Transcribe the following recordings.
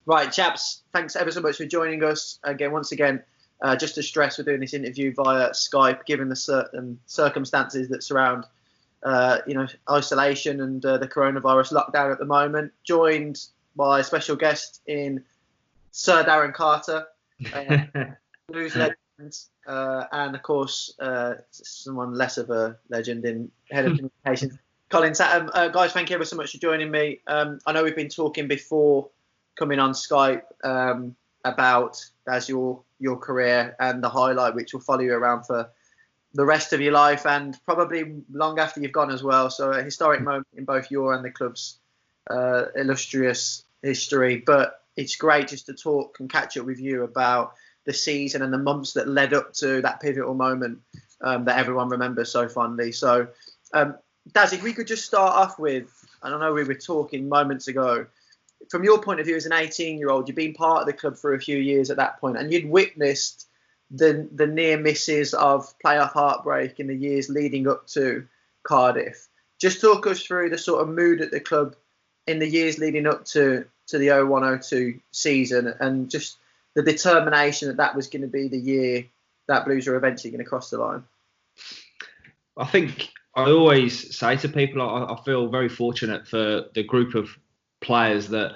Right, chaps, thanks ever so much for joining us again. Once again, just to stress, we're doing this interview via Skype, given the certain circumstances that surround, isolation and the coronavirus lockdown at the moment. Joined by a special guest in Sir Darren Carter, Blues legend, and of course, someone less of a legend in head of communications, Colin Tatham. Guys, thank you ever so much for joining me. I know we've been talking before coming on Skype about as your career and the highlight which will follow you around for the rest of your life and probably long after you've gone as well. So a historic moment in both your and the club's illustrious history. But it's great just to talk and catch up with you about the season and the months that led up to that pivotal moment that everyone remembers so fondly. So, Daz, if we could just start off with, and I know we were talking moments ago, from your point of view as an 18-year-old, you've been part of the club for a few years at that point, and you'd witnessed the near misses of playoff heartbreak in the years leading up to Cardiff. Just talk us through the sort of mood at the club in the years leading up to the 01-02 season, and just the determination that was going to be the year that Blues are eventually going to cross the line. I think I always say to people, I feel very fortunate for the group of players that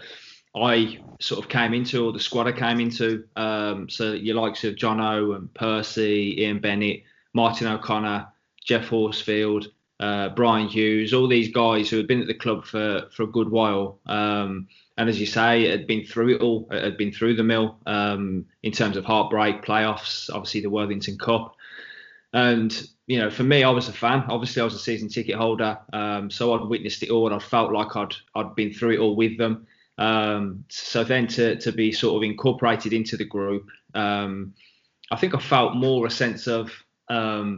I sort of came into, or the squad I came into. So your likes of Jono and Percy, Ian Bennett, Martin O'Connor, Jeff Horsfield, Brian Hughes, all these guys who had been at the club for a good while. And as you say, had been through it all, had been through the mill in terms of heartbreak, playoffs, obviously the Worthington Cup. And, for me, I was a fan. Obviously, I was a season ticket holder. So I'd witnessed it all and I felt like I'd been through it all with them. So then to be sort of incorporated into the group, I think I felt more a sense of, right,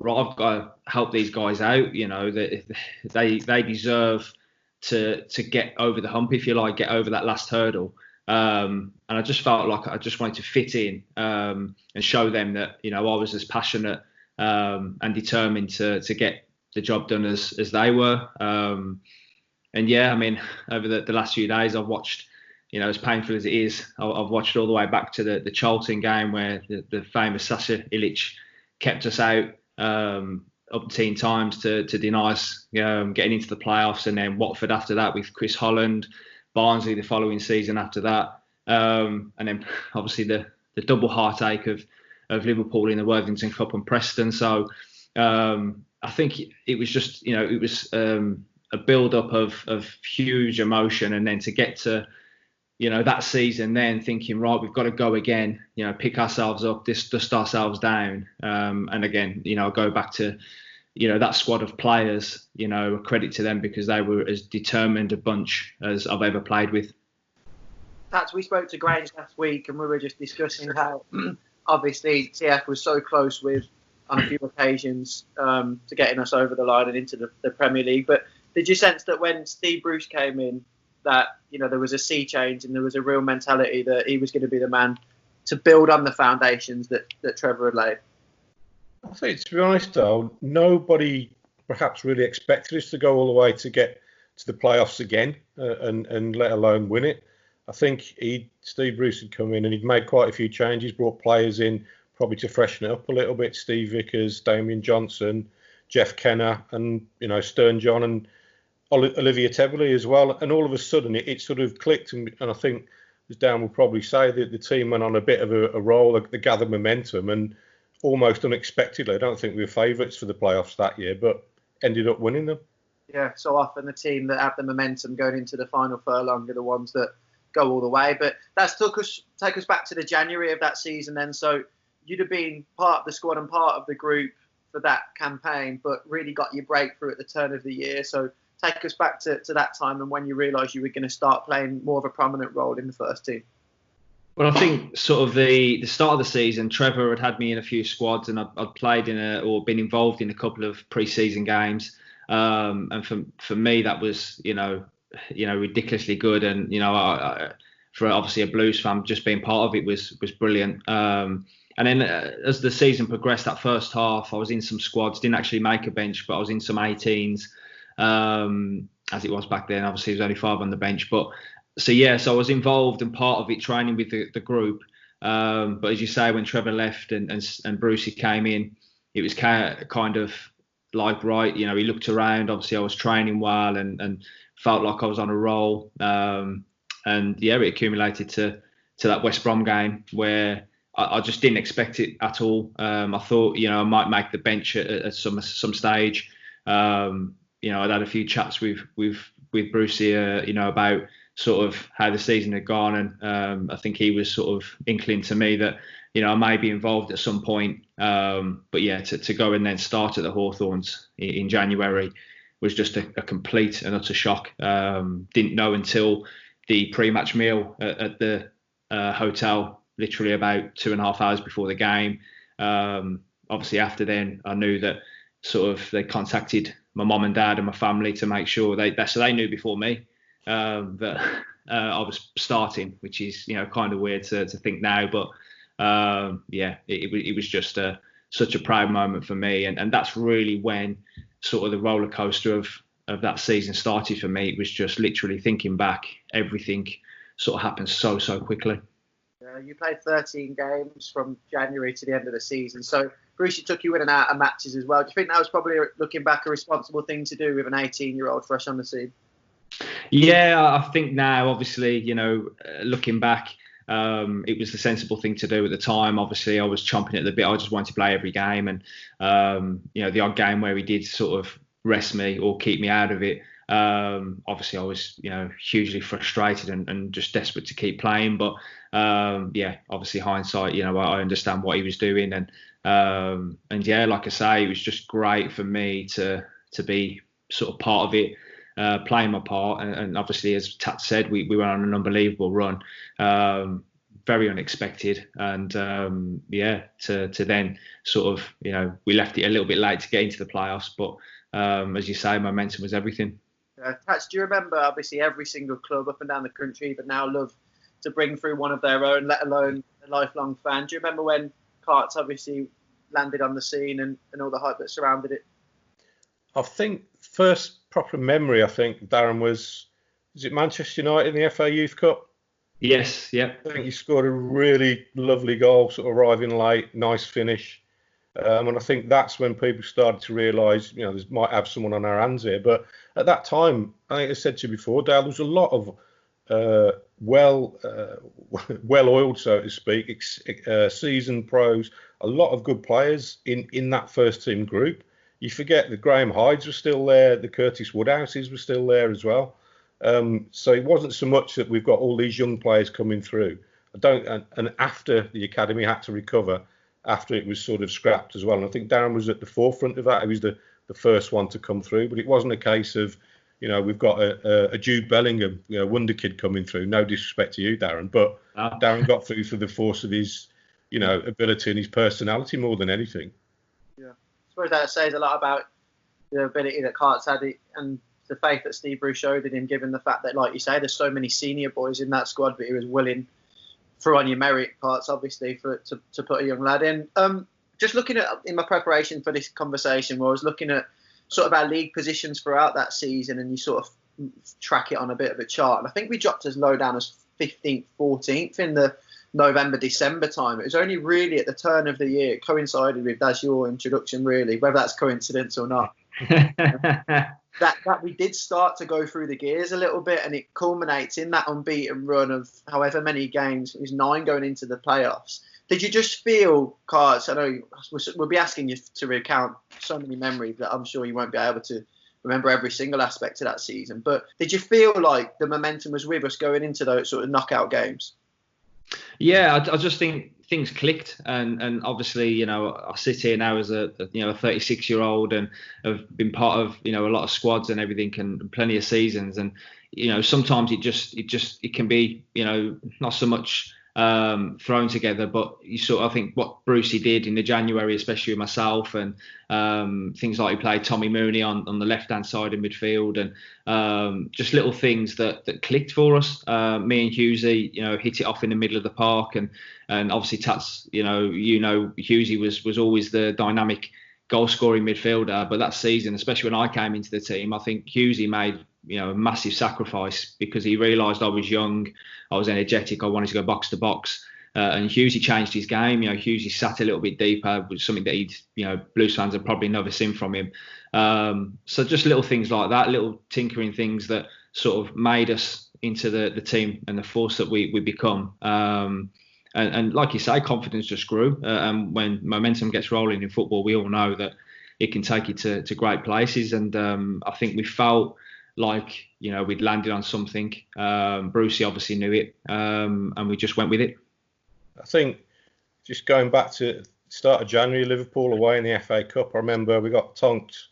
I've got to help these guys out. That they deserve to get over the hump, if you like, get over that last hurdle. And I just felt like I just wanted to fit in and show them that, I was as passionate and determined to get the job done as they were. And yeah, I mean, over the last few days, I've watched, as painful as it is, I've watched all the way back to the Charlton game where the famous Sasha Ilic kept us out umpteen times to deny us getting into the playoffs, and then Watford after that with Chris Holland, Barnsley the following season after that, and then obviously the double heartache of Liverpool in the Worthington Cup and Preston. So I think it was just it was a build-up of huge emotion, and then to get to that season, then thinking, right, we've got to go again, pick ourselves up, dust ourselves down. And again, go back to, that squad of players, a credit to them because they were as determined a bunch as I've ever played with. Perhaps we spoke to Grange last week and we were just discussing how obviously TF was so close with, on a few occasions, to getting us over the line and into the Premier League. But did you sense that when Steve Bruce came in, that there was a sea change and there was a real mentality that he was going to be the man to build on the foundations that Trevor had laid? I think, to be honest, though, nobody perhaps really expected us to go all the way to get to the playoffs again and let alone win it. I think Steve Bruce had come in and he'd made quite a few changes, brought players in probably to freshen it up a little bit. Steve Vickers, Damien Johnson, Jeff Kenner, and Stern John and Olivia Tebley as well. And all of a sudden it sort of clicked, and I think, as Dan will probably say, that the team went on a bit of a roll. They gathered momentum, and almost unexpectedly, I don't think we were favourites for the playoffs that year, but ended up winning them. Yeah, so often the team that have the momentum going into the final furlong are the ones that go all the way. But that's take us back to the January of that season then. So you'd have been part of the squad and part of the group for that campaign, but really got your breakthrough at the turn of the year. So take us back to that time and when you realised you were going to start playing more of a prominent role in the first team. Well, I think sort of the start of the season, Trevor had me in a few squads, and I'd played or been involved in a couple of pre-season games. And for me, that was ridiculously good. And for obviously a Blues fan, just being part of it was brilliant. And then as the season progressed, that first half, I was in some squads, didn't actually make a bench, but I was in some 18s, as it was back then. Obviously, there was only 5 on the bench, but So I was involved and part of it, training with the group. But as you say, when Trevor left and Brucey came in, it was kind of like, right, he looked around. Obviously, I was training well and felt like I was on a roll. And yeah, it accumulated to that West Brom game where I just didn't expect it at all. I thought, I might make the bench at some stage. I'd had a few chats with Brucey, about sort of how the season had gone, and I think he was sort of inkling to me that I may be involved at some point. But yeah, to go and then start at the Hawthorns in January was just a complete and utter shock. Didn't know until the pre-match meal at the hotel, literally about 2.5 hours before the game. Obviously, after then, I knew that sort of they contacted my mum and dad and my family to make sure so they knew before me that I was starting, which is kind of weird to think now, but it was just such a proud moment for me, and that's really when sort of the roller coaster of that season started for me. It was just literally thinking back, everything sort of happened so quickly. You played 13 games from January to the end of the season, so Brucey took you in and out of matches as well. Do you think that was probably, looking back, a responsible thing to do with an 18-year-old fresh on the scene? Yeah, I think now, obviously, looking back, it was the sensible thing to do at the time. Obviously, I was chomping at the bit. I just wanted to play every game, and the odd game where he did sort of rest me or keep me out of it. Obviously, I was hugely frustrated and just desperate to keep playing. But obviously hindsight, I understand what he was doing, and yeah, like I say, it was just great for me to be sort of part of it. Playing my part, and obviously, as Tat said, we went on an unbelievable run, very unexpected, and to then sort of we left it a little bit late to get into the playoffs, but as you say, momentum was everything. Tats, do you remember, obviously every single club up and down the country but now love to bring through one of their own, let alone a lifelong fan? Do you remember when Carts obviously landed on the scene and all the hype that surrounded it? I think first proper memory, Darren, was it Manchester United in the FA Youth Cup? Yes, yeah. I think he scored a really lovely goal, sort of arriving late, nice finish. And I think that's when people started to realise, they might have someone on our hands here. But at that time, I think I said to you before, Dale, there was a lot of well-oiled, so to speak, seasoned pros, a lot of good players in that first team group. You forget that Graham Hydes was still there, the Curtis Woodhouses were still there as well. So it wasn't so much that we've got all these young players coming through. And after the academy had to recover, after it was sort of scrapped as well. And I think Darren was at the forefront of that. He was the first one to come through. But it wasn't a case of, we've got a Jude Bellingham, wonder kid coming through. No disrespect to you, Darren, but Darren got through the force of his, ability and his personality more than anything. Yeah, I suppose that says a lot about the ability that Carts had and the faith that Steve Bruce showed in him, given the fact that, like you say, there's so many senior boys in that squad, but he was willing, through on your merit parts, obviously, to put a young lad in. Just looking at, in my preparation for this conversation, where I was looking at sort of our league positions throughout that season, and you sort of track it on a bit of a chart. And I think we dropped as low down as 15th, 14th in the November, December time. It was only really at the turn of the year, it coincided with, that's your introduction really, whether that's coincidence or not, that we did start to go through the gears a little bit, and it culminates in that unbeaten run of however many games, it was 9 going into the playoffs. Did you just feel, Cards, I know we'll be asking you to recount so many memories that I'm sure you won't be able to remember every single aspect of that season, but did you feel like the momentum was with us going into those sort of knockout games? Yeah, I just think things clicked, and obviously, I sit here now as a 36-year-old and have been part of a lot of squads and everything, and plenty of seasons, and sometimes it can be not so much thrown together, but I think what Brucey did in the January, especially with myself, and things like he played Tommy Mooney on the left hand side in midfield, and just little things that clicked for us. Me and Hughesy, hit it off in the middle of the park, and obviously Tats, Hughesy was always the dynamic goal scoring midfielder, but that season, especially when I came into the team, I think Hughesy made a massive sacrifice because he realised I was young, I was energetic, I wanted to go box to box. And Hughesy changed his game. Hughesy sat a little bit deeper, which is something that Blues fans have probably never seen from him. So just little things like that, little tinkering things that sort of made us into the team and the force that we become. And like you say, confidence just grew. And when momentum gets rolling in football, we all know that it can take you to great places. And I think we felt like, we'd landed on something. Brucey obviously knew it, and we just went with it. I think just going back to the start of January, Liverpool away in the FA Cup, I remember we got tonked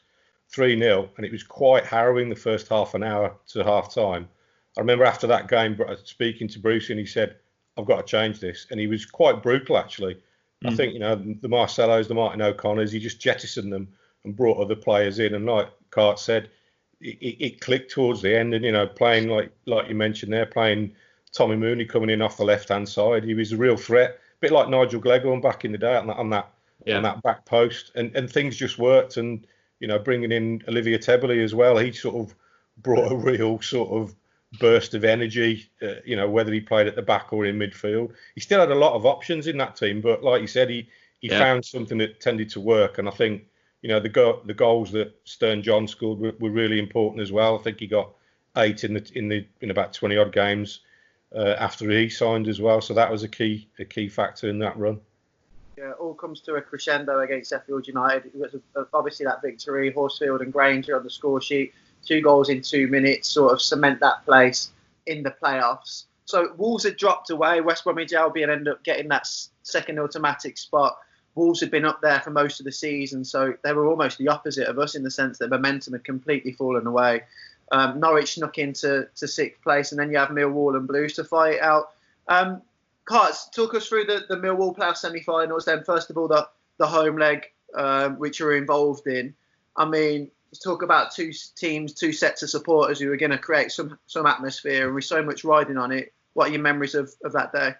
3-0 and it was quite harrowing the first half an hour to half time. I remember after that game speaking to Bruce and he said, I've got to change this. And he was quite brutal, actually. I think, the Marcelos, the Martin O'Connors, he just jettisoned them and brought other players in. And like Cart said, it clicked towards the end. And, playing like you mentioned there, playing Tommy Mooney coming in off the left-hand side, he was a real threat. A bit like Nigel Gleghorn back in the day on that back post. And things just worked. And, bringing in Olivier Tebele as well, he sort of brought a real sort of burst of energy, whether he played at the back or in midfield. He still had a lot of options in that team, but like you said, he found something that tended to work. And I think, the goals that Stern John scored were really important as well. I think he got 8 in about 20 odd games after he signed as well. So that was a key factor in that run. Yeah, it all comes to a crescendo against Sheffield United. It was obviously that victory, Horsfield and Granger on the score sheet. 2 goals in 2 minutes, sort of cement that place in the playoffs. So Wolves had dropped away. West Bromwich Albion ended up getting that second automatic spot. Wolves had been up there for most of the season, so they were almost the opposite of us in the sense that momentum had completely fallen away. Norwich snuck into 6th place, and then you have Millwall and Blues to fight it out. Carts, talk us through the Millwall playoff semi-finals then. First of all, the home leg, which you're involved in. I mean, let's talk about 2 teams, 2 sets of supporters who are going to create some atmosphere, and with so much riding on it. What are your memories of that day?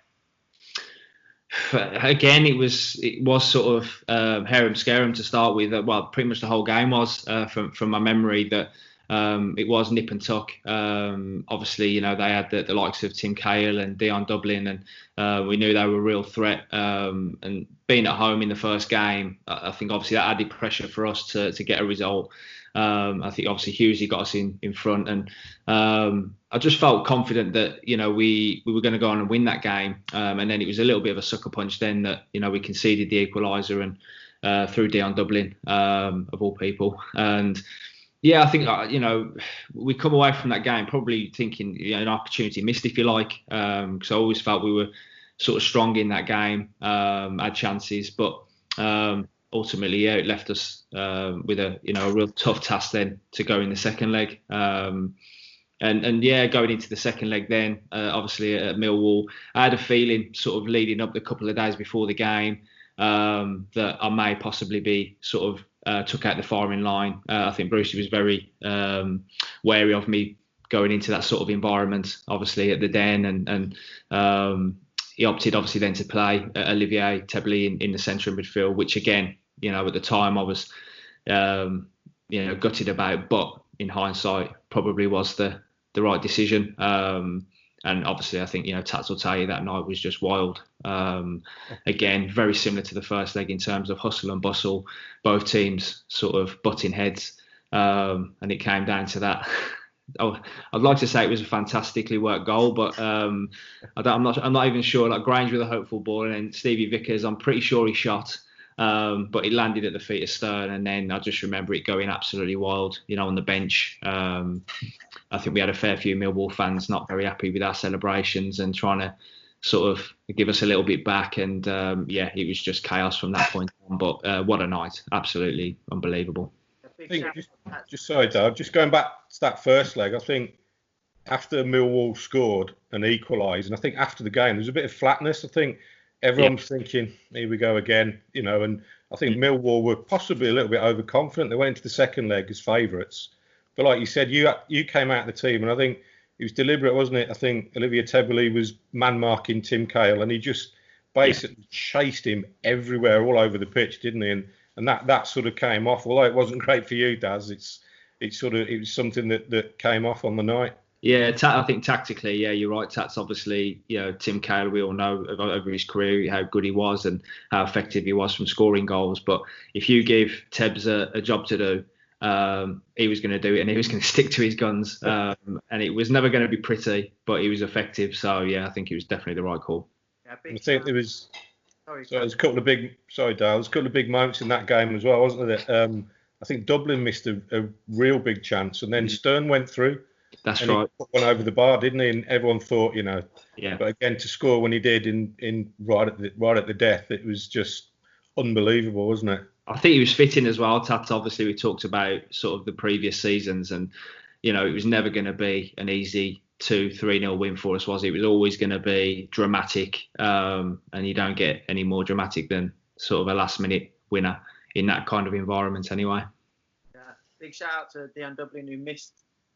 Again, it was sort of harum scarum to start with. Well, pretty much the whole game was from my memory that it was nip and tuck. Obviously, they had the likes of Tim Cahill and Dion Dublin, and we knew they were a real threat. And being at home in the first game, I think obviously that added pressure for us to get a result. I think obviously Hughesy got us in front, and I just felt confident that we were going to go on and win that game. And then it was a little bit of a sucker punch then that we conceded the equaliser and through Dion Dublin of all people. And yeah, I think we come away from that game probably thinking an opportunity missed, if you like, because I always felt we were sort of strong in that game, had chances, but ultimately, it left us with a real tough task then to go in the second leg. And going into the second leg then, obviously at Millwall, I had a feeling sort of leading up the couple of days before the game that I may possibly be sort of took out the firing line. I think Brucey was very wary of me going into that sort of environment, obviously at the Den, and he opted obviously then to play Olivier Tebele in the centre of midfield, which again, at the time I was, gutted about, but in hindsight probably was the right decision. And obviously I think, Tats will tell you that night was just wild. Again, very similar to the first leg in terms of hustle and bustle, both teams sort of butting heads. And it came down to that. Oh, I'd like to say it was a fantastically worked goal, but I'm not even sure. Like Grange with a hopeful ball, and then Stevie Vickers, I'm pretty sure he shot, but it landed at the feet of Stern, and then I just remember it going absolutely wild, on the bench. I think we had a fair few Millwall fans not very happy with our celebrations and trying to sort of give us a little bit back, and it was just chaos from that point on. But what a night, absolutely unbelievable. I think just sorry, Dave, just going back to that first leg, I think after Millwall scored and equalised, and I think after the game, there's a bit of flatness. I think everyone was thinking, here we go again, and I think Millwall were possibly a little bit overconfident. They went into the second leg as favourites. But like you said, you came out of the team, and I think it was deliberate, wasn't it? I think Olivier Tebele was man-marking Tim Cahill, and he just basically chased him everywhere, all over the pitch, didn't he? And that sort of came off. Although it wasn't great for you, Daz, it was something that came off on the night. Yeah, I think tactically, yeah, you're right. Tats obviously, Tim Cahill, we all know over his career how good he was and how effective he was from scoring goals. But if you give Tebbs a job to do, he was going to do it and he was going to stick to his guns. And it was never going to be pretty, but he was effective. So, yeah, I think it was definitely the right call. Yeah, I think there was there's a couple of big moments in that game as well, wasn't there? I think Dublin missed a real big chance, and then Stern went through. That's and right. He put one over the bar, didn't he? And everyone thought, Yeah. But again, to score when he did in right at the death, it was just unbelievable, wasn't it? I think he was fitting as well. Tats, obviously, we talked about sort of the previous seasons, and it was never going to be an easy 2-3-0 win for us, was it? It was always going to be dramatic, and you don't get any more dramatic than sort of a last-minute winner in that kind of environment, anyway. Yeah, big shout out to Dean Dublin, who missed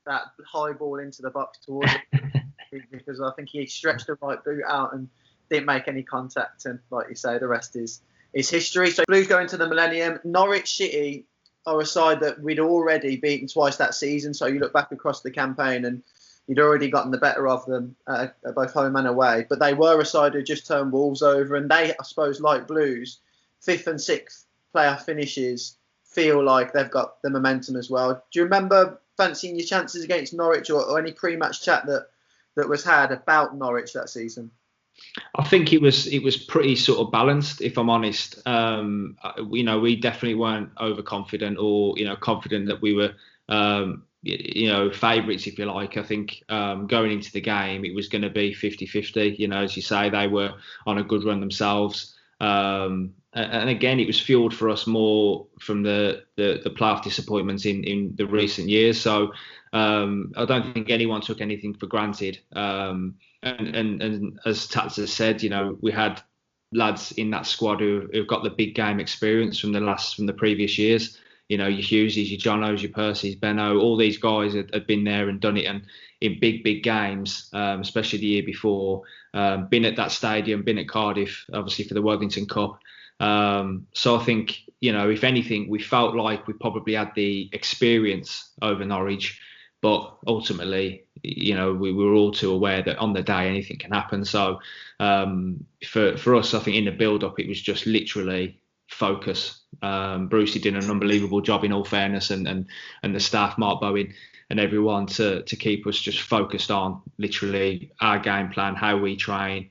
that high ball into the box towards him because I think he stretched the right boot out and didn't make any contact. And like you say, the rest is history. So Blues go into the Millennium. Norwich City are a side that we'd already beaten twice that season. So you look back across the campaign and you'd already gotten the better of them both home and away. But they were a side who just turned Wolves over. And they, I suppose, like Blues, 5th and 6th playoff finishes feel like they've got the momentum as well. Do you remember fancying your chances against Norwich or any pre-match chat that was had about Norwich that season? I think it was pretty sort of balanced, if I'm honest. We definitely weren't overconfident or confident that we were favourites, if you like. I think going into the game it was going to be 50-50. As you say, they were on a good run themselves. And again, it was fueled for us more from the playoff disappointments in the recent years. So I don't think anyone took anything for granted. And as Tats has said, we had lads in that squad who've got the big game experience from the previous years. Your Hugheses, your Jonos, your Percys, Benno, all these guys had been there and done it, and in big games, especially the year before, been at that stadium, been at Cardiff, obviously for the Worthington Cup. So I think, if anything, we felt like we probably had the experience over Norwich, but ultimately, we were all too aware that on the day anything can happen. So for us, I think in the build-up, it was just literally focus. Brucey did an unbelievable job, in all fairness, and the staff, Mark Bowen and everyone, to keep us just focused on literally our game plan, how we train,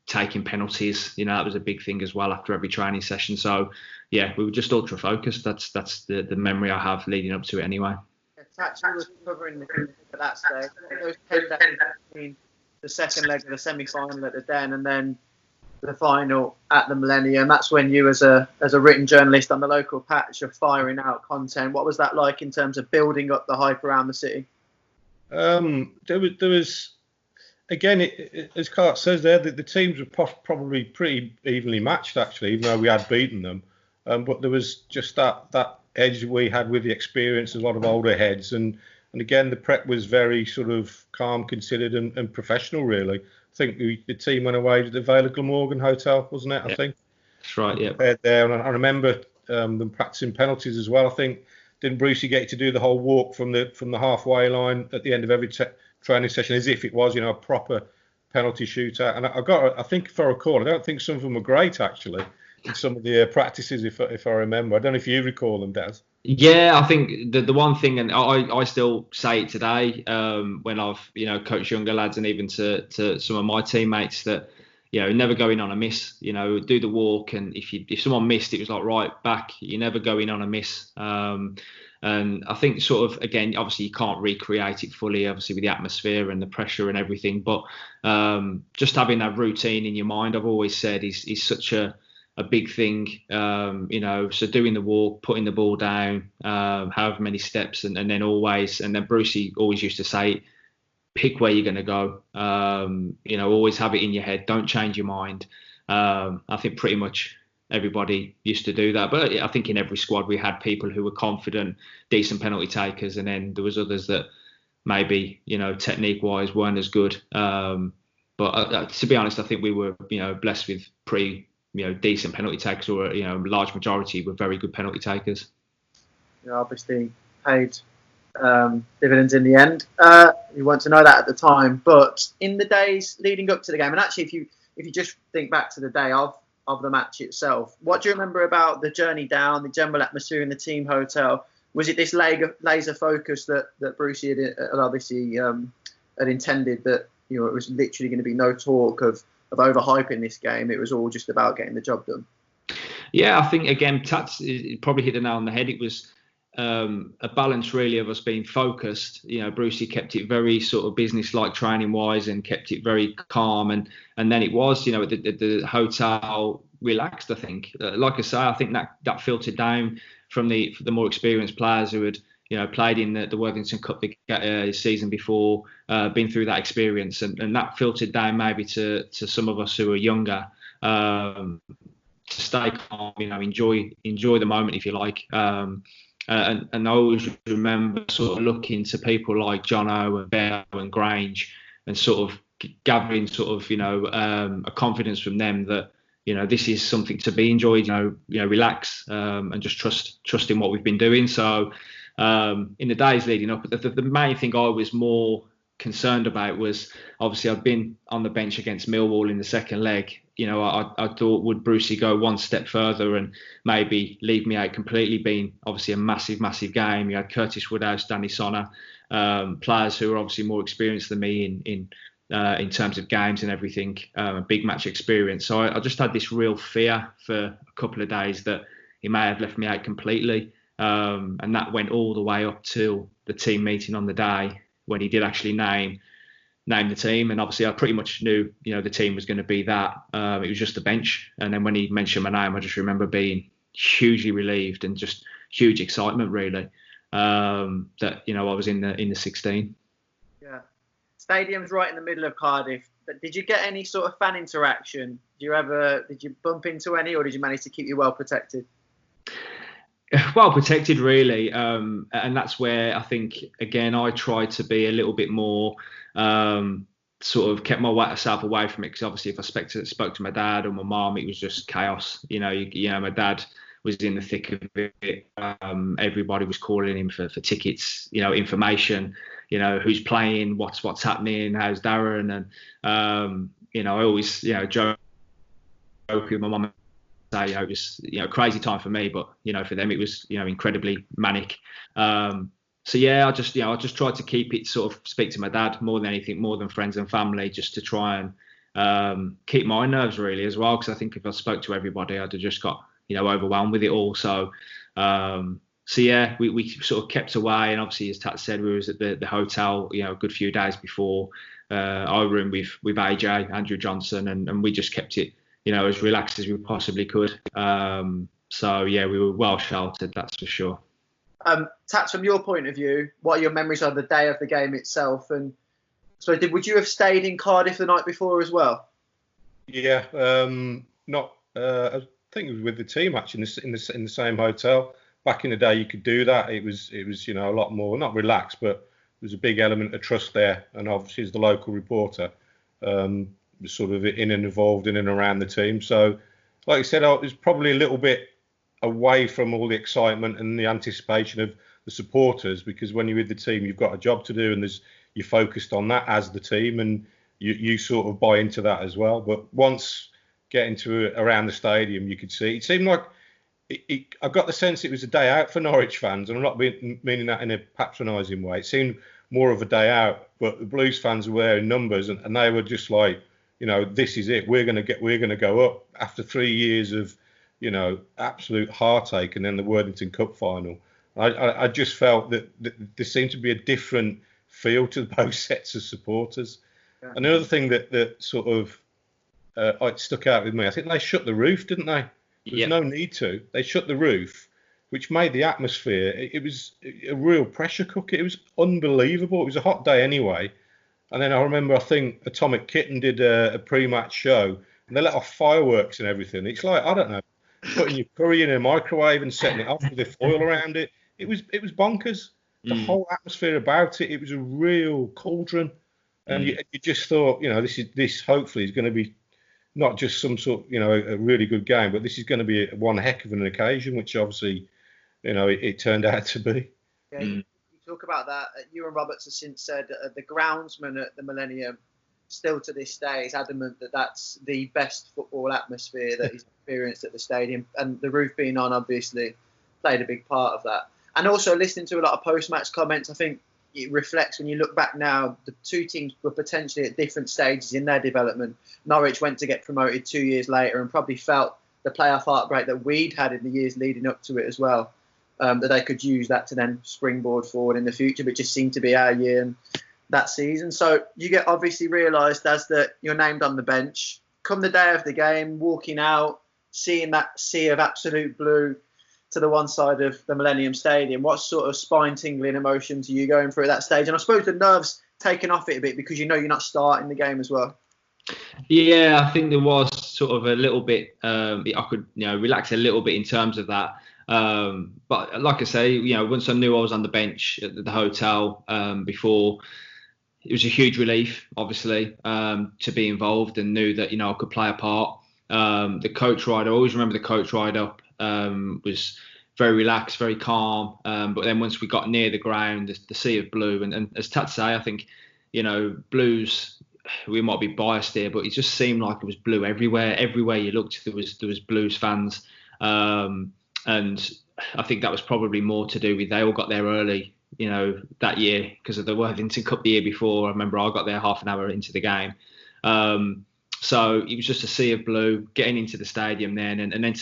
taking penalties. That was a big thing as well after every training session. So yeah, we were just ultra focused. That's the memory I have leading up to it anyway. Actually was covering the group at that stage. Those 10 days between the second leg of the semi-final at the Den and then the final at the Millennium. That's when you, as a written journalist on the local patch, are firing out content. What was that like in terms of building up the hype around the city? There was again, as Cart says there, the teams were probably pretty evenly matched, actually, even though we had beaten them. But there was just that edge we had with the experience, a lot of older heads, and again the prep was very sort of calm, considered, and professional. Really, I think the team went away to the Vale of Glamorgan Hotel, wasn't it? I think that's right. Yeah. There, and I remember them practicing penalties as well. I think didn't Brucey get to do the whole walk from the halfway line at the end of every training session, as if it was a proper penalty shootout? And I think if I recall, I don't think some of them were great actually. In some of the practices, if I remember. I don't know if you recall them, Daz. Yeah, I think the one thing, and I still say it today when I've coached younger lads and even to some of my teammates, that never go in on a miss. Do the walk, and if someone missed, it was like right back. You never go in on a miss. And I think sort of, again, obviously you can't recreate it fully, obviously with the atmosphere and the pressure and everything, but just having that routine in your mind, I've always said, is such a big thing, so doing the walk, putting the ball down, however many steps, and then Brucey always used to say, pick where you're going to go, always have it in your head, don't change your mind. I think pretty much everybody used to do that, but I think in every squad we had people who were confident, decent penalty takers, and then there was others that maybe, technique wise weren't as good. But to be honest, I think we were, blessed with pretty decent penalty takers, or a large majority were very good penalty takers. obviously paid dividends in the end. You want to know that at the time, but in the days leading up to the game, and actually, if you just think back to the day of the match itself, what do you remember about the journey down, the general atmosphere in the team hotel? Was it this laser focus that Brucey had obviously had intended, that it was literally going to be no talk of overhyping this game? It was all just about getting the job done. Yeah, I think again, Tats probably hit the nail on the head. It was a balance really of us being focused. Brucey kept it very sort of business-like training wise and kept it very calm, and then it was the hotel relaxed. I think, like I say, I think that filtered down from the more experienced players who had played in the Worthington Cup season before, been through that experience, and that filtered down maybe to some of us who are younger, to stay calm, enjoy the moment if you like. And I always remember sort of looking to people like Jono and Bell and Grange and sort of gathering sort of a confidence from them that this is something to be enjoyed. Relax and just trust in what we've been doing. So in the days leading up, the main thing I was more concerned about was, obviously I'd been on the bench against Millwall in the second leg. I thought, would Brucey go one step further and maybe leave me out completely, being obviously a massive game. You had Curtis Woodhouse, Danny Sonner, players who are obviously more experienced than me in terms of games and everything, big match experience. So I just had this real fear for a couple of days that he may have left me out completely. And that went all the way up till the team meeting on the day when he did actually name the team. And obviously I pretty much knew, the team was going to be that. It was just the bench. And then when he mentioned my name, I just remember being hugely relieved and just huge excitement, really, that, I was in the 16. Yeah. Stadium's right in the middle of Cardiff. But did you get any sort of fan interaction? Did you bump into any, or did you manage to keep you well protected? Well protected, really, and that's where I think again I tried to be a little bit more sort of kept myself away from it, because obviously if I spoke to my dad or my mum, it was just chaos. My dad was in the thick of it. Everybody was calling him for tickets, information, who's playing, what's happening, how's Darren, and I always joke with my mum. It was a crazy time for me, but for them it was incredibly manic. So yeah, I just tried to keep it, sort of speak to my dad more than anything, more than friends and family, just to try and keep my nerves really as well, because I think if I spoke to everybody I'd have just got overwhelmed with it all. So yeah, we sort of kept away, and obviously as Tat said, we was at the hotel a good few days before. I roomed with AJ, Andrew Johnson, and we just kept it as relaxed as we possibly could. So yeah, we were well sheltered, that's for sure. Tats, from your point of view, what are your memories of the day of the game itself? And so, would you have stayed in Cardiff the night before as well? Yeah, not. I think it was with the team actually in the same hotel. Back in the day, you could do that. It was a lot more, not relaxed, but there was a big element of trust there. And obviously, as the local reporter, was sort of in and involved in and around the team. So, like I said, I was probably a little bit away from all the excitement and the anticipation of the supporters, because when you're with the team, you've got a job to do, and you're focused on that as the team, and you sort of buy into that as well. But once getting to around the stadium, you could see it seemed like I got the sense it was a day out for Norwich fans, and I'm not meaning that in a patronising way. It seemed more of a day out, but the Blues fans were there in numbers, and they were just like, this is it. We're gonna go up after 3 years of absolute heartache, and then the Worthington Cup final. I just felt that there seemed to be a different feel to both sets of supporters. Yeah. Another thing that sort of stuck out with me, I think they shut the roof, didn't they? There was no need to. They shut the roof, which made the atmosphere. It was a real pressure cooker. It was unbelievable. It was a hot day anyway. And then I remember, I think Atomic Kitten did a pre-match show, and they let off fireworks and everything. It's like, I don't know, putting your curry in a microwave and setting it off with the foil around it. It was bonkers. The whole atmosphere about it. It was a real cauldron, and you just thought, this hopefully is going to be not just some sort, a really good game, but this is going to be one heck of an occasion, which obviously it turned out to be. Yeah, you talk about that. You and Roberts have since said the groundsman at the Millennium, still to this day, is adamant that that's the best football atmosphere that he's experienced at the stadium. And the roof being on, obviously, played a big part of that. And also listening to a lot of post-match comments, I think it reflects, when you look back now, the two teams were potentially at different stages in their development. Norwich went to get promoted 2 years later and probably felt the playoff heartbreak that we'd had in the years leading up to it as well, that they could use that to then springboard forward in the future, but it just seemed to be our year and that season. So you get obviously realised as that you're named on the bench. Come the day of the game, walking out, seeing that sea of absolute blue to the one side of the Millennium Stadium, what sort of spine-tingling emotions are you going through at that stage? And I suppose the nerves taken off it a bit because you're not starting the game as well. Yeah, I think there was sort of a little bit. I could relax a little bit in terms of that. But like I say, once I knew I was on the bench at the hotel before, it was a huge relief, obviously, to be involved and knew that I could play a part. The coach ride, I always remember the coach ride up was very relaxed, very calm. But then once we got near the ground, the sea of blue, and as Tat say, I think blues. We might be biased here, but it just seemed like it was blue everywhere. Everywhere you looked, there was Blues fans, and I think that was probably more to do with they all got there early, that year because of the Worthington Cup the year before. I remember I got there half an hour into the game, so it was just a sea of blue getting into the stadium then, and then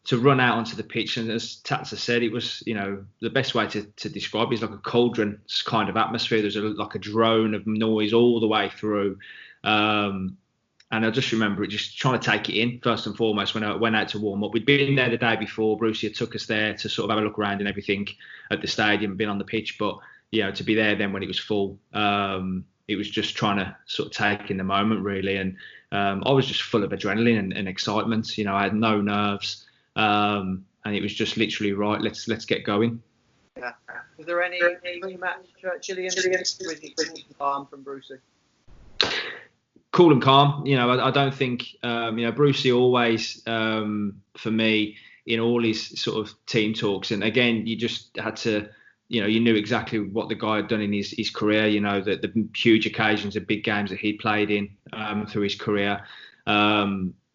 to run out onto the pitch, and as Tatsa said, it was the best way to describe it is like a cauldron kind of atmosphere. There's like a drone of noise all the way through, and I just remember it just trying to take it in first and foremost when I went out to warm up. We'd been there the day before. Brucey had took us there to sort of have a look around and everything at the stadium, been on the pitch, but to be there then when it was full, it was just trying to sort of take in the moment really, and I was just full of adrenaline and excitement. I had no nerves. And it was just literally right. Let's get going. Yeah. Was there any pre-match Churchillian with the calm from Brucey? Cool and calm. I don't think Brucey always for me in all his sort of team talks. And again, you just had to you knew exactly what the guy had done in his career. The huge occasions and big games that he'd played in through his career.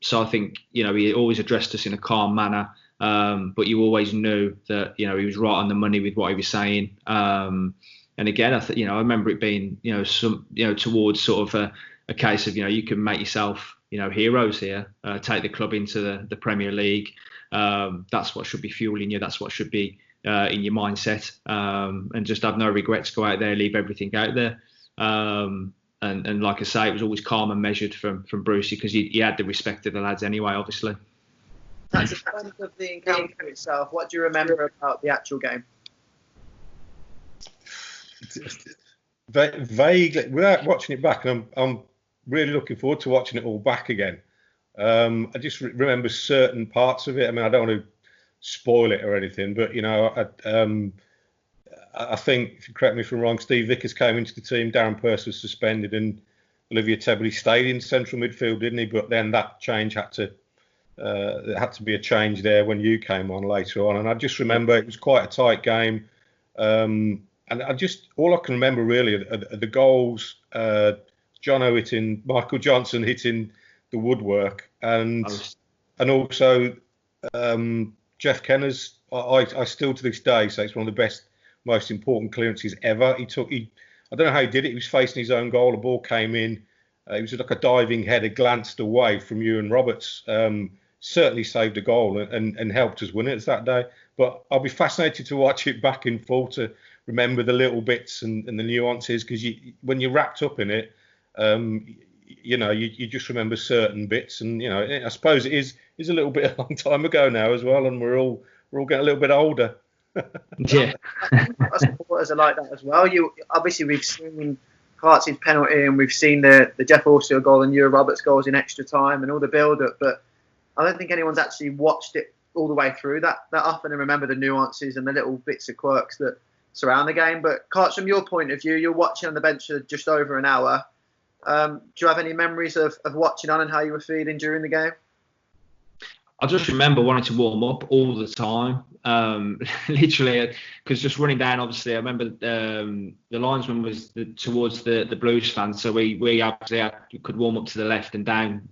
So I think, he always addressed us in a calm manner, but you always knew that, he was right on the money with what he was saying. And again, I remember it being, towards sort of a case of, you can make yourself, heroes here, take the club into the Premier League. That's what should be fueling you. That's what should be in your mindset, and just have no regrets, go out there, leave everything out there. And like I say, it was always calm and measured from Brucey because he had the respect of the lads anyway, obviously. That's the point of the encounter itself. What do you remember about the actual game? Vaguely, without watching it back, and I'm really looking forward to watching it all back again. I just remember certain parts of it. I mean, I don't want to spoil it or anything, but I think, if you correct me if I'm wrong, Steve Vickers came into the team, Darren Purse was suspended, and Olivier Tebley stayed in central midfield, didn't he? But then that change there had to be a change there when you came on later on. And I just remember it was quite a tight game. And all I can remember really are the goals, Jono hitting, Michael Johnson hitting the woodwork, and also Jeff Kenner's, I still to this day say it's one of the best, most important clearances ever. I don't know how he did it. He was facing his own goal. The ball came in. It was like a diving header, glanced away from Ewan Roberts. Certainly saved a goal and helped us win it that day. But I'll be fascinated to watch it back in full to remember the little bits and the nuances, because when you're wrapped up in it, you just remember certain bits. And I suppose it is a little bit a long time ago now as well, and we're all getting a little bit older. Yeah. Supporters are like that as well. Obviously we've seen Hearts' penalty, and we've seen the Jeff Horsfield goal and Ewan Roberts goals in extra time and all the build-up, but I don't think anyone's actually watched it all the way through that often and remember the nuances and the little bits of quirks that surround the game. But Carts, from your point of view, you're watching on the bench for just over an hour. Do you have any memories of watching on and how you were feeling during the game? I just remember wanting to warm up all the time, literally, because just running down. Obviously, I remember the linesman was towards the Blues fans, so we obviously could warm up to the left and down,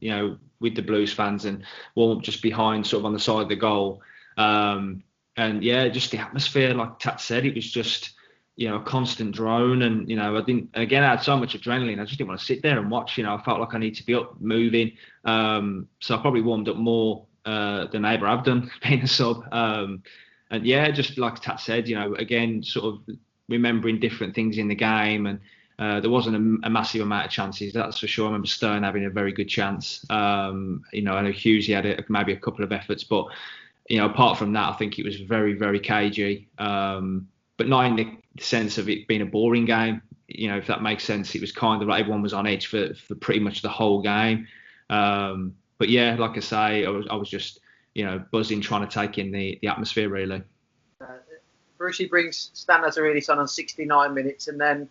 with the Blues fans, and warm up just behind, sort of on the side of the goal. And yeah, just the atmosphere, like Tat said, it was just a constant drone, and I had so much adrenaline, I just didn't want to sit there and watch. I felt like I need to be up moving, so I probably warmed up more than I ever have done being a sub. And yeah, just like Tat said, again, sort of remembering different things in the game, and there wasn't a massive amount of chances, that's for sure. I remember Stern having a very good chance. I know Hughesy had maybe a couple of efforts, but apart from that, I think it was very, very cagey. But not in the sense of it being a boring game, if that makes sense. It was kind of like everyone was on edge for pretty much the whole game. But yeah, like I say, I was just, buzzing, trying to take in the atmosphere, really. Brucey brings Stan Lazaridis on 69 minutes, and then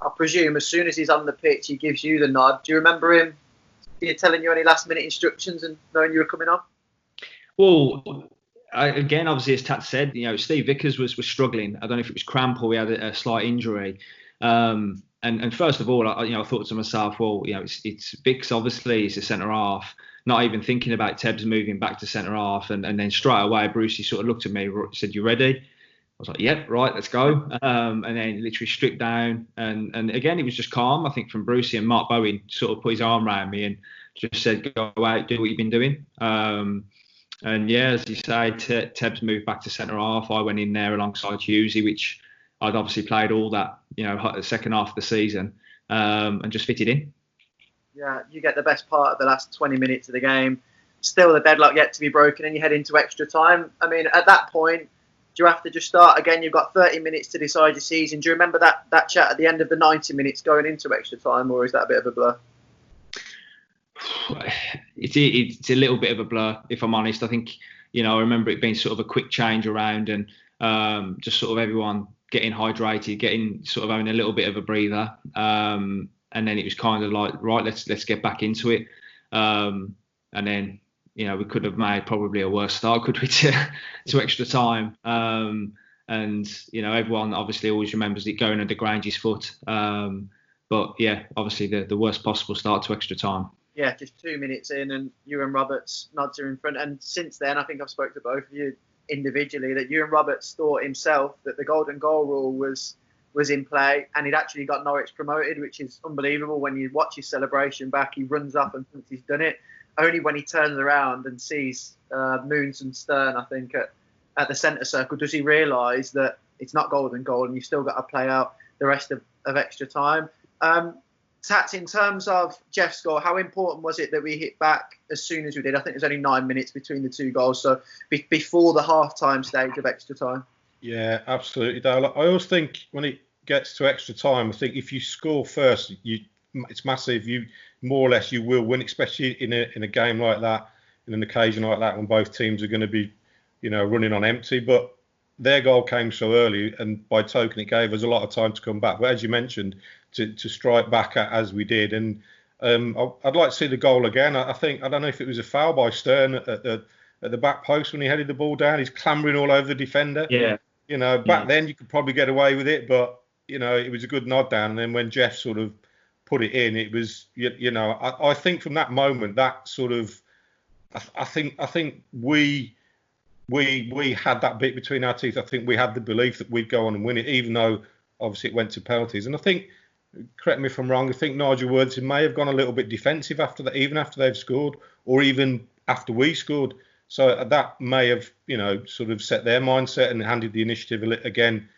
I presume as soon as he's on the pitch, he gives you the nod. Do you remember him telling you any last-minute instructions and knowing you were coming on? Well, again, obviously, as Tat said, Steve Vickers was struggling. I don't know if it was cramp or he had a slight injury. And first of all, I thought to myself, well, it's Vicks, obviously, he's a centre half. Not even thinking about Tebbs moving back to centre half, and then straight away, Brucey sort of looked at me, said, "You ready?" I was like, "Yep, right, let's go." And then literally stripped down, and again, it was just calm. I think from Brucey, and Mark Bowen sort of put his arm around me and just said, "Go out, do what you've been doing." And yeah, as you say, Tebbs moved back to centre half. I went in there alongside Hughesy, which I'd obviously played all that, the second half of the season, and just fitted in. Yeah, you get the best part of the last 20 minutes of the game. Still the deadlock yet to be broken, and you head into extra time. I mean, at that point, do you have to just start again? You've got 30 minutes to decide your season. Do you remember that chat at the end of the 90 minutes going into extra time, or is that a bit of a blur? It's a little bit of a blur, if I'm honest. I think, I remember it being sort of a quick change around, and just sort of everyone getting hydrated, getting sort of having a little bit of a breather. And then it was kind of like, right, let's get back into it. And then, we could have made probably a worse start, could we, to extra time. And, everyone obviously always remembers it going under Grange's foot. But yeah, obviously the worst possible start to extra time. Yeah, just 2 minutes in, and Ewan Roberts nods are in front. And since then, I think I've spoke to both of you individually that Ewan Roberts thought himself that the golden goal rule was in play, and he'd actually got Norwich promoted, which is unbelievable. When you watch his celebration back, he runs up and thinks he's done it. Only when he turns around and sees Moons and Stern, I think, at the centre circle, does he realise that it's not golden goal and you've still got to play out the rest of extra time. Tats, in terms of Jeff's goal, how important was it that we hit back as soon as we did? I think there's only 9 minutes between the two goals, so before the half-time stage of extra time. Yeah, absolutely, Dale. I always think when it gets to extra time, I think if you score first, it's massive. You more or less you will win, especially in a game like that, in an occasion like that when both teams are going to be, running on empty. But their goal came so early, and by token, it gave us a lot of time to come back. But as you mentioned, to strike back as we did, and I'd like to see the goal again. I don't know if it was a foul by Stern at the back post when he headed the ball down. He's clambering all over the defender. Yeah. Back then you could probably get away with it, but it was a good nod down. And then when Jeff sort of put it in, it was, I think from that moment, that sort of, I think we had that bit between our teeth. I think we had the belief that we'd go on and win it, even though obviously it went to penalties. And I think, correct me if I'm wrong, I think Nigel Worthington may have gone a little bit defensive after that, even after they've scored, or even after we scored. So that may have, sort of set their mindset and handed the initiative again.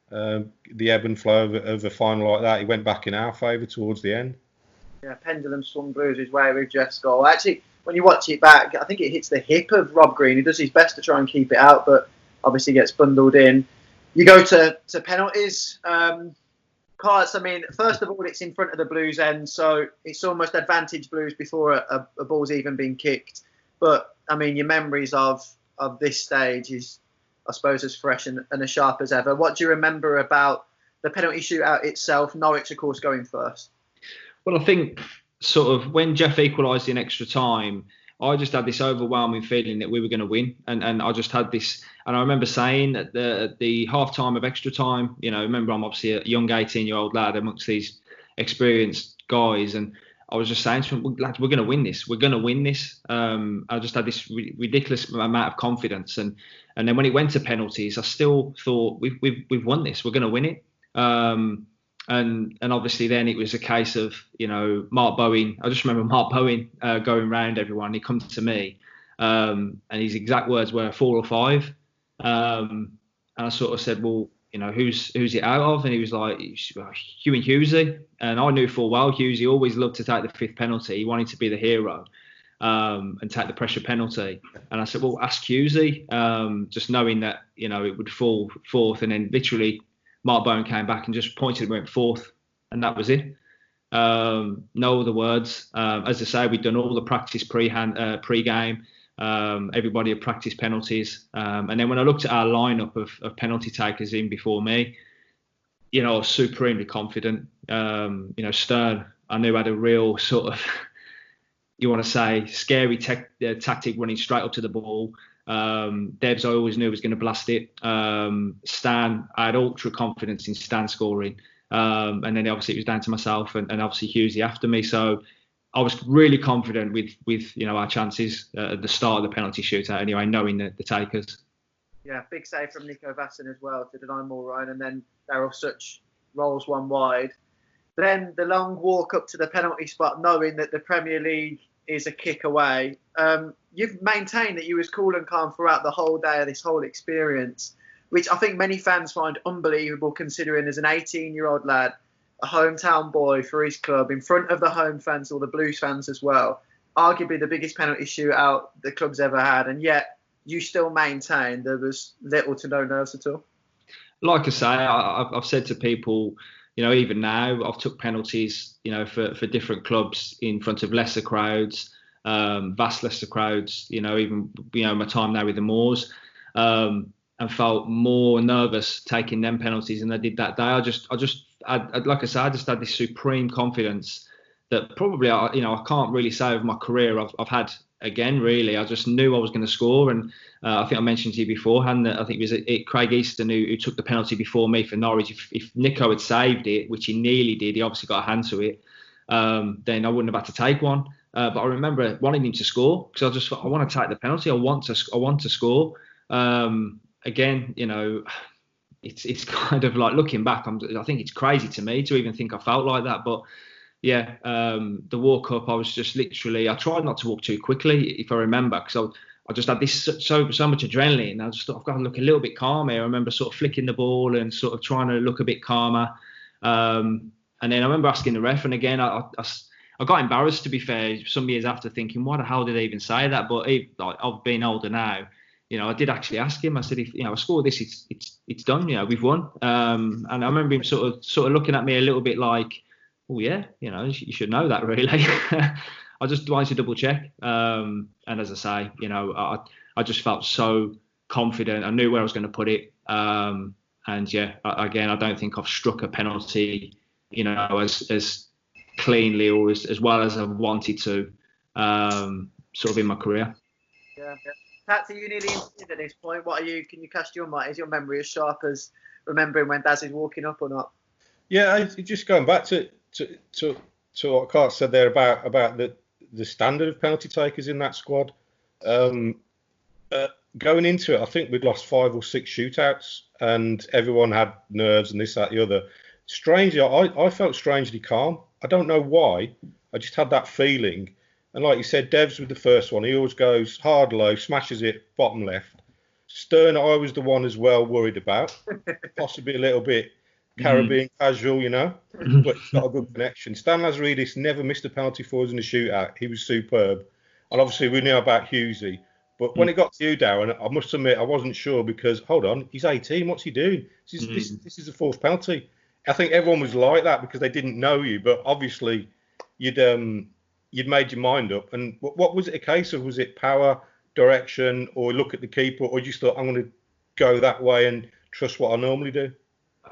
The ebb and flow of a final like that, he went back in our favour towards the end. Yeah, pendulum swung Blues' way with Jeff's goal. Actually, when you watch it back, I think it hits the hip of Rob Green. He does his best to try and keep it out, but obviously gets bundled in. You go to penalties. Cards, I mean, first of all, it's in front of the Blues end, so it's almost advantage Blues before a ball's even been kicked. But, I mean, your memories of this stage is, I suppose, as fresh and as sharp as ever. What do you remember about the penalty shootout itself? Norwich, of course, going first. Well, I think sort of when Jeff equalised in extra time, I just had this overwhelming feeling that we were going to win, and I just had this. And I remember saying at the half time of extra time, remember I'm obviously a young 18-year-old lad amongst these experienced guys, and I was just saying to them, lads, we're going to win this. We're going to win this. I just had this ridiculous amount of confidence, and then when it went to penalties, I still thought we've won this. We're going to win it. And obviously then it was a case of, Mark Bowen. I just remember Mark Bowen going round everyone. He comes to me, and his exact words were 4 or 5. And I sort of said, well, who's it out of? And he was like, Hugh and Hughesy. And I knew full well Hughesy always loved to take the 5th penalty. He wanted to be the hero and take the pressure penalty. And I said, well, ask Hughesy, just knowing that, it would fall 4th. And then literally Mark Bowen came back and just pointed and went 4th. And that was it. No other words. As I say, we'd done all the practice pre-game. Everybody had practiced penalties. And then when I looked at our lineup of penalty takers in before me, I was supremely confident. Stern, I knew had a real sort of, you want to say, scary tactic running straight up to the ball. Debs, I always knew was going to blast it. Stan, I had ultra confidence in Stan scoring. And then obviously it was down to myself and obviously Hughesy after me. So I was really confident with our chances at the start of the penalty shootout anyway, knowing the takers. Yeah, big save from Nico Vasson as well to deny more Ryan, and then Daryl Such rolls one wide. Then the long walk up to the penalty spot, knowing that the Premier League is a kick away. You've maintained that you was cool and calm throughout the whole day of this whole experience, which I think many fans find unbelievable considering as an 18-year-old lad, a hometown boy for his club, in front of the home fans or the Blues fans as well, arguably the biggest penalty shootout the club's ever had, and yet you still maintain there was little to no nerves at all. Like I say, I've said to people, even now, I've took penalties, for different clubs in front of lesser crowds, vast lesser crowds, even, my time now with the Moors, and felt more nervous taking them penalties than I did that day. I like I said, I just had this supreme confidence that probably, I can't really say of my career I've had again, really. I just knew I was going to score. And I think I mentioned to you beforehand that I think it was Craig Easton who took the penalty before me for Norwich. If Nico had saved it, which he nearly did, he obviously got a hand to it, then I wouldn't have had to take one. But I remember wanting him to score because I just thought, I want to take the penalty. I want to score. Again, it's kind of like looking back, I think it's crazy to me to even think I felt like that. But yeah, the walk up, I was just literally, I tried not to walk too quickly, if I remember, because I just had this so much adrenaline. I just thought, I've got to look a little bit calmer. I remember sort of flicking the ball and sort of trying to look a bit calmer. And then I remember asking the ref, and again, I got embarrassed, to be fair, some years after, thinking, why the hell did I even say that? But I've been older now. I did actually ask him. I said, if I score this, it's done. We've won. And I remember him sort of looking at me a little bit like, oh yeah, you should know that, really. I just wanted to double check. And as I say, I just felt so confident. I knew where I was going to put it. And yeah, again, I don't think I've struck a penalty, as cleanly or as well as I've wanted to, sort of in my career. Yeah. Pat, are you nearly in at this point? Can you cast your mind? Is your memory as sharp as remembering when Daz is walking up or not? Yeah, just going back to what Carter said there about the standard of penalty takers in that squad. Going into it, I think we'd lost 5 or 6 shootouts, and everyone had nerves and this, that, the other. Strangely, I felt strangely calm. I don't know why. I just had that feeling. And like you said, Devs with the first one, he always goes hard low, smashes it bottom left. Stern, I was the one as well worried about, possibly a little bit Caribbean casual, but he's got a good connection. Stan Lazaridis never missed a penalty for us in a shootout. He was superb. And obviously we knew about Hughesy. But when it got to you, Darren, I must admit I wasn't sure because, hold on, he's 18. What's he doing? This is a fourth penalty. I think everyone was like that because they didn't know you. But obviously you'd made your mind up. And what was it a case of? Was it power, direction, or look at the keeper, or you just thought, I'm going to go that way and trust what I normally do?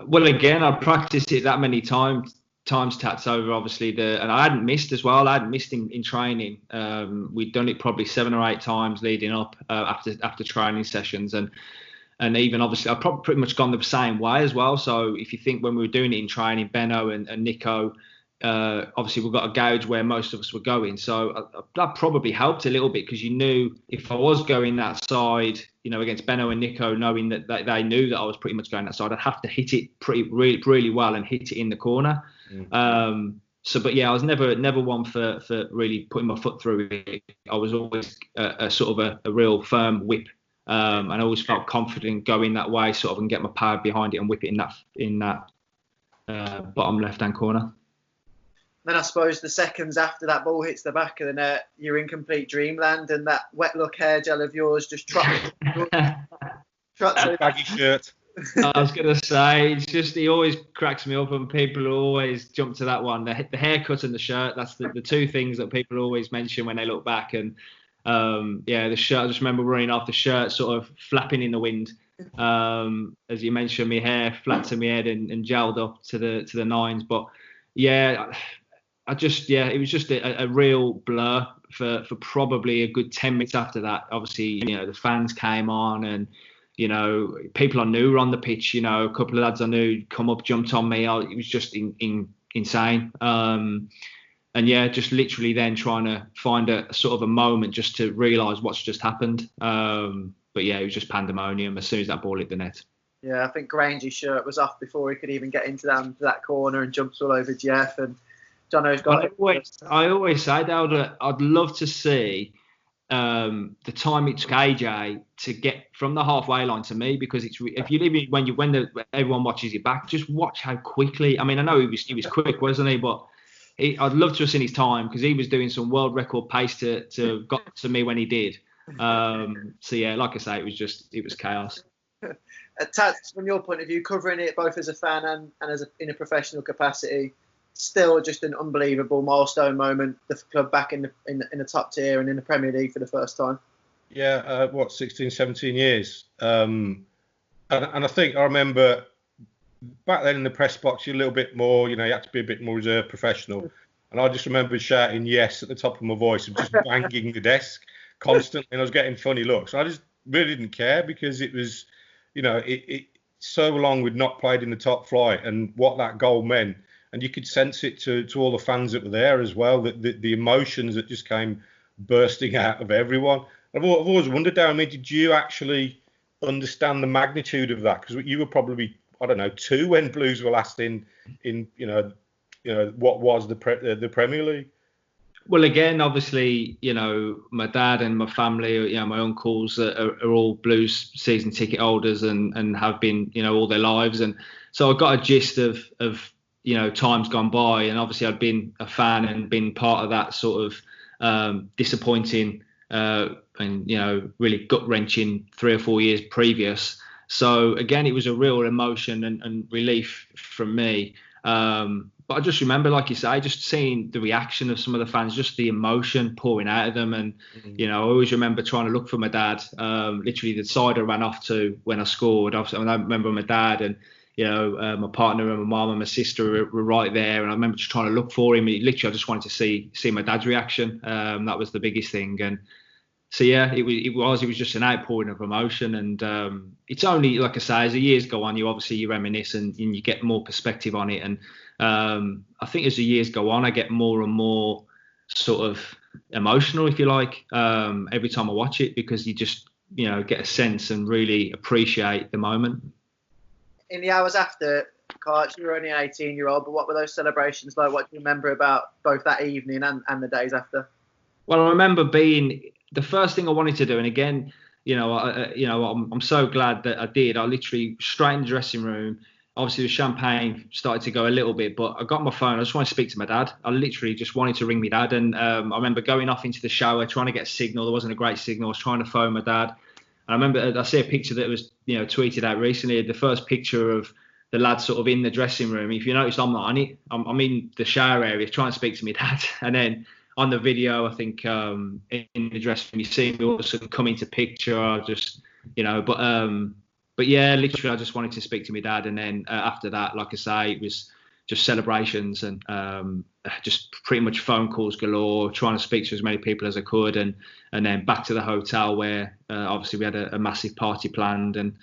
Well, again, I practiced it that many times, times tats over obviously and I hadn't missed as well. I hadn't missed in training. We'd done it probably 7 or 8 times leading up after training sessions, and even obviously I've probably pretty much gone the same way as well. So if you think when we were doing it in training, Benno and Nico, obviously we've got a gauge where most of us were going. So that probably helped a little bit, because you knew if I was going that side, against Benno and Nico, knowing that they knew that I was pretty much going that side, I'd have to hit it really well and hit it in the corner. But yeah, I was never one for really putting my foot through it. I was always a sort of a real firm whip. And I always felt confident going that way, sort of, and get my power behind it and whip it in that bottom left-hand corner. Then I suppose the seconds after that ball hits the back of the net, you're in complete dreamland, and that wet look hair gel of yours just trots. Baggy shirt. I was going to say, it's just, he always cracks me up, and people always jump to that one. The haircut and the shirt, that's the 2 things that people always mention when they look back. And the shirt, I just remember running off the shirt sort of flapping in the wind. As you mentioned, my hair flat to my head and gelled up to the nines. But yeah, it was just a real blur for probably a good 10 minutes after that. Obviously, the fans came on, and people I knew were on the pitch. A couple of lads I knew come up, jumped on me. It was just insane. And yeah, just literally then trying to find a sort of a moment just to realise what's just happened. But yeah, it was just pandemonium as soon as that ball hit the net. Yeah, I think Grange's shirt was off before he could even get into that corner, and jumps all over Jeff. And Jono's got I always say, Dowd, I'd love to see the time it took AJ to get from the halfway line to me, because it's, if you leave it when everyone watches it back, just watch how quickly. I mean, I know he was quick, wasn't he? But I'd love to have seen his time, because he was doing some world record pace to have got to me when he did. So yeah, like I say, it was chaos. Tats, from your point of view, covering it both as a fan and as in a professional capacity, still just an unbelievable milestone moment. The club back in the top tier and in the Premier League for the first time. Yeah, 16, 17 years. And I think I remember back then in the press box, you're a little bit more, you had to be a bit more reserved, professional. And I just remember shouting yes at the top of my voice and just banging the desk constantly. And I was getting funny looks. I just really didn't care, because it was, it so long we'd not played in the top flight, and what that goal meant. And you could sense it to all the fans that were there as well, that the emotions that just came bursting out of everyone. I've always wondered, Darren, did you actually understand the magnitude of that? Because you were probably, I don't know, 2 when Blues were last in what was the Premier League. Well, again, obviously, my dad and my family, my uncles are all Blues season ticket holders and have been, all their lives. And so I got a gist of times gone by. And obviously I'd been a fan and been part of that sort of disappointing and, really gut-wrenching 3 or 4 years previous. So again, it was a real emotion and relief from me. But I just remember, like you say, just seeing the reaction of some of the fans, just the emotion pouring out of them. And, I always remember trying to look for my dad. Literally the side I ran off to when I scored. I remember my dad and, my partner and my mum and my sister were right there. And I remember just trying to look for him. Literally, I just wanted to see my dad's reaction. That was the biggest thing. And so, yeah, it was just an outpouring of emotion. And it's only, like I say, as the years go on, you reminisce and you get more perspective on it. And I think as the years go on, I get more and more sort of emotional, if you like, every time I watch it, because you just, get a sense and really appreciate the moment. In the hours after, Carter, you were only an 18-year-old, but what were those celebrations like? What do you remember about both that evening and the days after? Well, I remember being the first thing I wanted to do, and again, I'm so glad that I did. I literally straight in the dressing room. Obviously, the champagne started to go a little bit, but I got my phone. I just wanted to speak to my dad. I literally just wanted to ring my dad. And I remember going off into the shower, trying to get a signal. There wasn't a great signal. I was trying to phone my dad. And I remember I see a picture that was, tweeted out recently. The first picture of the lad sort of in the dressing room. If you notice, I'm not on it. I'm in the shower area trying to speak to my dad. And then on the video, I think in the dressing room, you see me all of a sudden come into picture. I just, but yeah, literally, I just wanted to speak to my dad. And then after that, like I say, it was just celebrations and just pretty much phone calls galore, trying to speak to as many people as I could, and then back to the hotel where obviously we had a massive party planned, and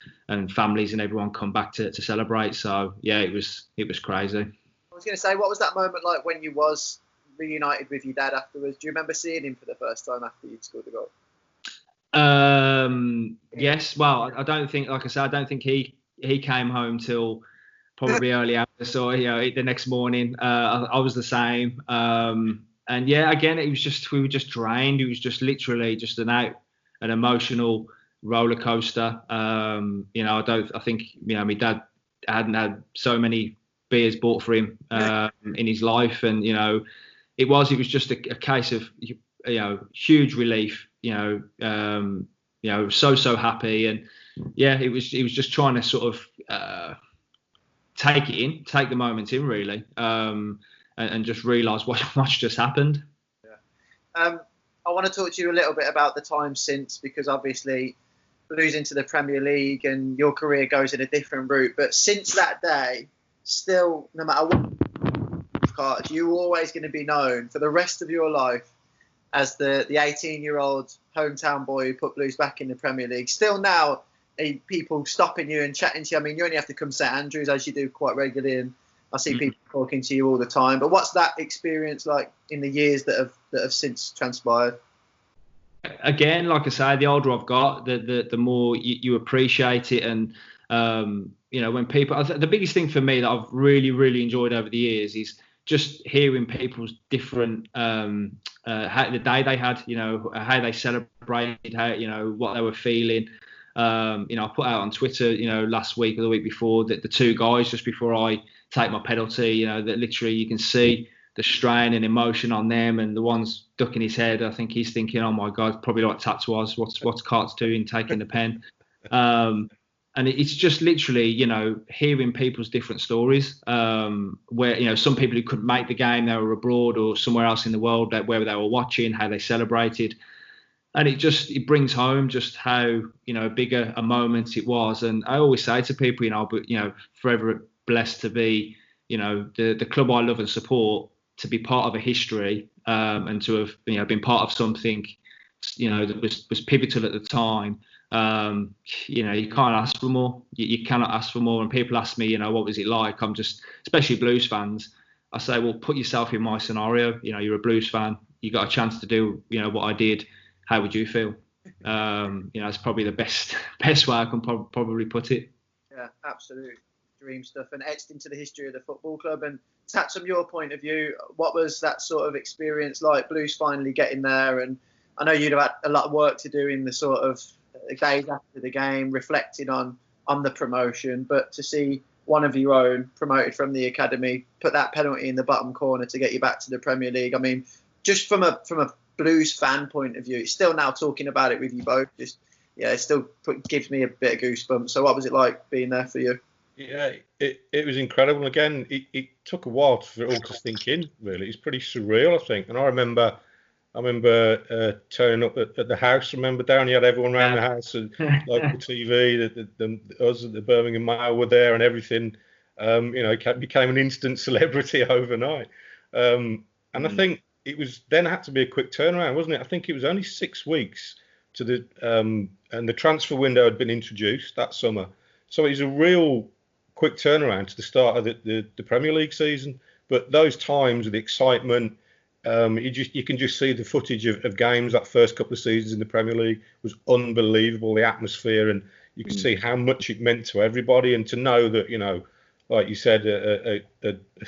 families and everyone come back to celebrate. So yeah, it was crazy. I was going to say, what was that moment like when you was reunited with your dad afterwards? Do you remember seeing him for the first time after you'd scored the goal? Yes. Well, I don't think, like I said, I don't think he came home till probably early hours, or the next morning. I was the same. And yeah, again, it was just, we were just drained. It was just literally just an emotional roller coaster. I think my dad hadn't had so many beers bought for him in his life, and it was just a case of huge relief. So happy, and yeah, it was just trying to sort of take the moment in, really, and just realise what's just happened. Yeah. I want to talk to you a little bit about the time since, because obviously losing to the Premier League and your career goes in a different route. But since that day, still, no matter what, you're always going to be known for the rest of your life as the 18-year-old hometown boy who put Blues back in the Premier League. Still now, people stopping you and chatting to you. I mean, you only have to come St Andrews, as you do quite regularly, and I see people talking to you all the time. But what's that experience like in the years that have since transpired? Again, like I say, the older I've got, the more you appreciate it. And when people, the biggest thing for me that I've really, really enjoyed over the years is just hearing people's different how the day they had, how they celebrated, how what they were feeling. I put out on Twitter, last week or the week before, that the two guys just before I take my penalty, that literally you can see the strain and emotion on them, and the one's ducking his head. I think he's thinking, "Oh my God, probably like Tats was. What's Cart's doing, taking the pen?" And it's just literally, hearing people's different stories, where, some people who couldn't make the game, they were abroad or somewhere else in the world, where they were watching, how they celebrated. And it brings home just how, big a moment it was. And I always say to people, forever blessed to be, the club I love and support, to be part of a history, and to have, been part of something, that was pivotal at the time. You can't ask for more. You cannot ask for more. And people ask me, what was it like? I'm just, especially Blues fans, I say, well, put yourself in my scenario. You're a Blues fan. You got a chance to do, what I did. How would you feel? It's probably the best way I can probably put it. Yeah, absolute dream stuff, and etched into the history of the football club. And Tats, from your point of view, what was that sort of experience like? Blues finally getting there, and I know you'd have had a lot of work to do in the sort of days after the game, reflecting on the promotion, but to see one of your own promoted from the academy put that penalty in the bottom corner to get you back to the Premier League. I mean, just from a Blues fan point of view, it's still now talking about it with you both. Just it still gives me a bit of goosebumps. So what was it like being there for you? Yeah, it was incredible. Again, it took a while for it all to sink in. Really, it's pretty surreal, I think. And I remember turning up at the house. Remember, Darren, you had everyone around the house, and like the TV, us at the Birmingham Mail were there, and everything. Became an instant celebrity overnight. And I think it was then had to be a quick turnaround, wasn't it? I think it was only 6 weeks to the and the transfer window had been introduced that summer, so it was a real quick turnaround to the start of the Premier League season. But those times of the excitement, you can just see the footage of games that first couple of seasons in the Premier League was unbelievable. The atmosphere, and you can see how much it meant to everybody, and to know that like you said, a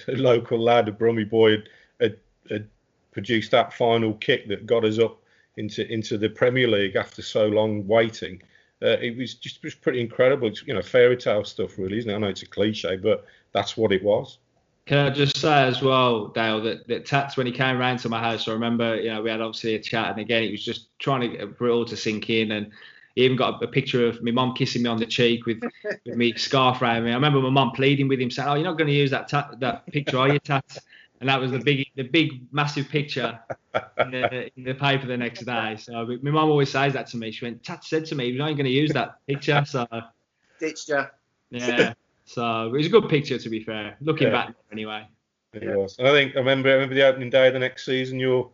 local lad, a Brummie boy, had produced that final kick that got us up into the Premier League after so long waiting. It was pretty incredible. It's fairy tale stuff, really, isn't it? I know it's a cliche, but that's what it was. Can I just say as well, Dale, that Tats, when he came round to my house, I remember, we had obviously a chat, and again, it was just trying to get it all to sink in, and he even got a picture of my mum kissing me on the cheek with me scarf around me. I remember my mum pleading with him, saying, "Oh, you're not going to use that picture, are you, Tats?" And that was the big, massive picture in the paper the next day. So my mum always says that to me. She went, "Tats said to me, you're not going to use that picture." So ditched you. Yeah. So it was a good picture, to be fair. Looking back anyway. It was. And I remember the opening day of the next season, your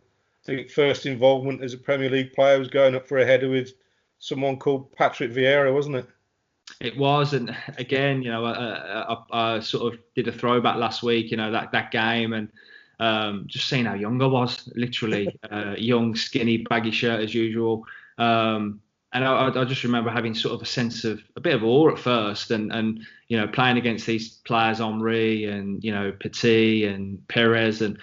first involvement as a Premier League player was going up for a header with someone called Patrick Vieira, wasn't it? It was, and again, I sort of did a throwback last week, that game, and just seeing how young I was, literally young, skinny, baggy shirt as usual. And I just remember having sort of a bit of awe at first, and playing against these players, Henry and Petit and Perez and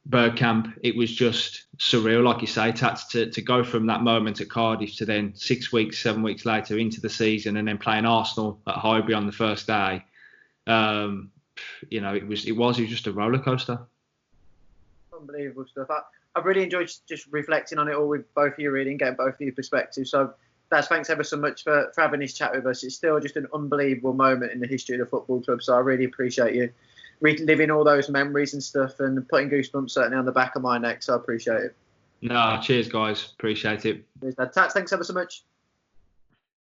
Bergkamp. It was just surreal, like you say, Tats, to go from that moment at Cardiff to then 7 weeks later into the season, and then playing Arsenal at Highbury on the first day. It was just a roller coaster. Unbelievable stuff. I've really enjoyed just reflecting on it all with both of you, really, and getting both of your perspectives. So, Daz, thanks ever so much for having this chat with us. It's still just an unbelievable moment in the history of the football club. So I really appreciate you reliving all those memories and stuff, and putting goosebumps certainly on the back of my neck. So I appreciate it. No, cheers, guys. Appreciate it. Cheers, Dad. Tats, thanks ever so much.